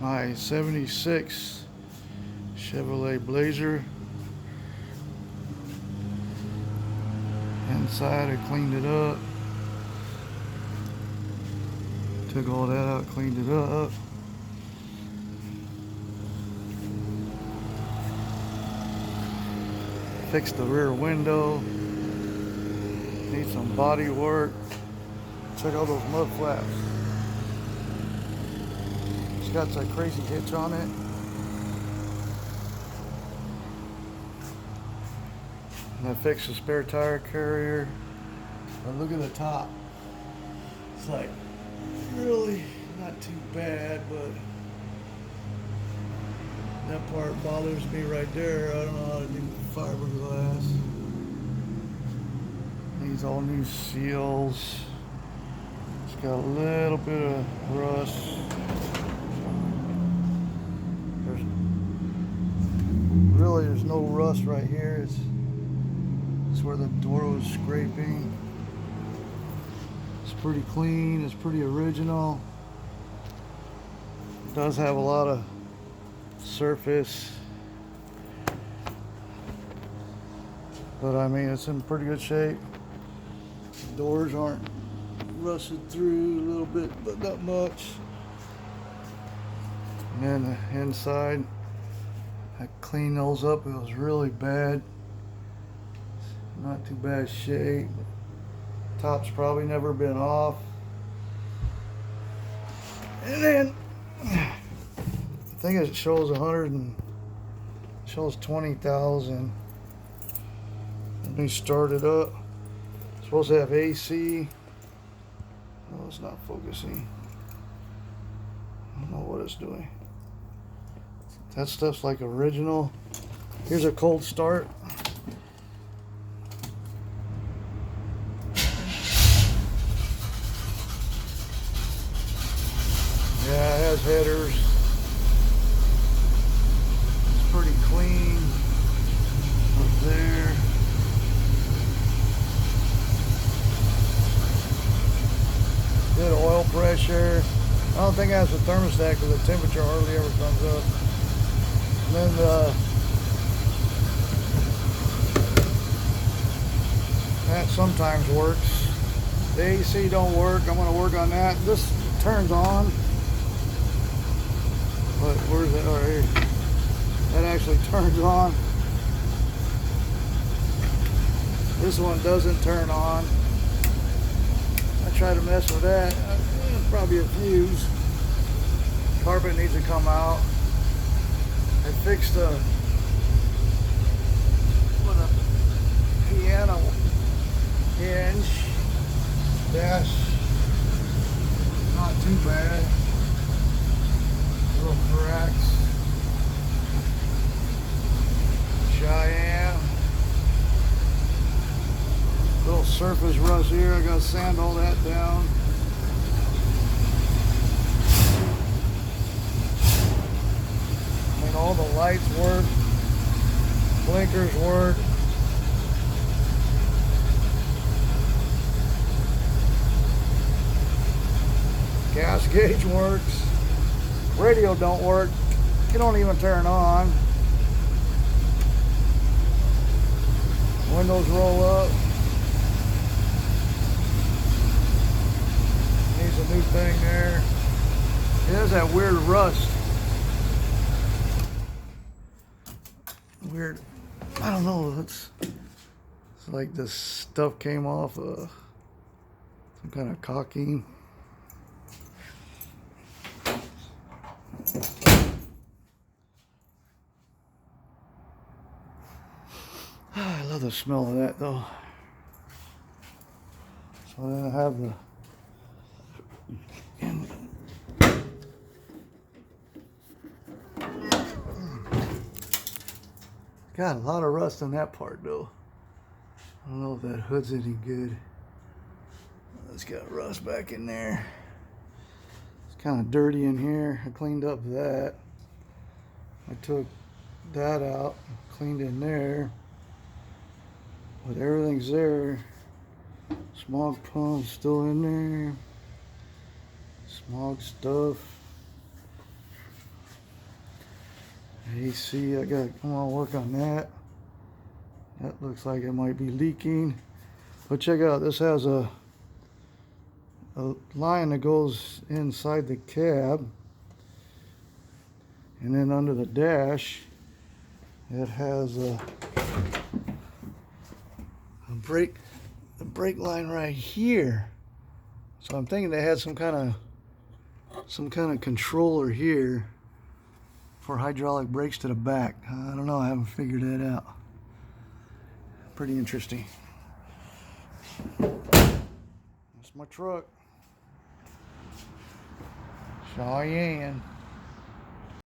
my 76 Chevrolet Blazer. Inside, I cleaned it up. Took all that out, cleaned it up. Fixed the rear window. Need some body work. Check out those mud flaps. It's got that crazy hitch on it. And I fixed the spare tire carrier. But look at the top. It's like really not too bad, but that part bothers me right there. I don't know how to do fiberglass. Needs all new seals. It's got a little bit of rust. There's no rust right here. It's where the door was scraping. It's pretty clean. It's pretty original. It does have a lot of surface, but I mean it's in pretty good shape. The doors aren't rusted through a little bit, but not much. And then the inside, I cleaned those up. It was really bad. Not too bad shape. Top's probably never been off. And then I think it shows 20,000. Let me start it up. It's supposed to have AC. No, it's not focusing. I don't know what it's doing. That stuff's like original. Here's a cold start. Yeah, it has headers. It's pretty clean up there. Good oil pressure. I don't think it has a thermostat because the temperature hardly ever comes up. And then that sometimes works. The AC don't work. I'm going to work on that. This turns on. But where's it? Oh, here. That actually turns on. This one doesn't turn on. I try to mess with that. Probably a fuse. Carpet needs to come out. I fixed the piano hinge. Dash. Not too bad. Little cracks. Cheyenne. Little surface rust here. I gotta sand all that down. I mean, all the lights work. Blinkers work. Gas gauge works. Radio don't work. It don't even turn on. Windows roll up. Needs a new thing there. It has that weird rust. Weird. I don't know. It's like this stuff came off some kind of caulking. I love the smell of that though. So then I have the got a lot of rust on that part though. I don't know if that hood's any good. It's got rust back in there. It's kind of dirty in here. I cleaned up that. I took that out, cleaned in there. But everything's there. Smog pump's still in there. Smog stuff. AC, I gotta come on work on that. That looks like it might be leaking. But check out, this has a line that goes inside the cab, and then under the dash it has a brake line right here. So I'm thinking they had some kind of controller here for hydraulic brakes to the back. I don't know, I haven't figured that out. Pretty interesting. That's my truck. Cheyenne.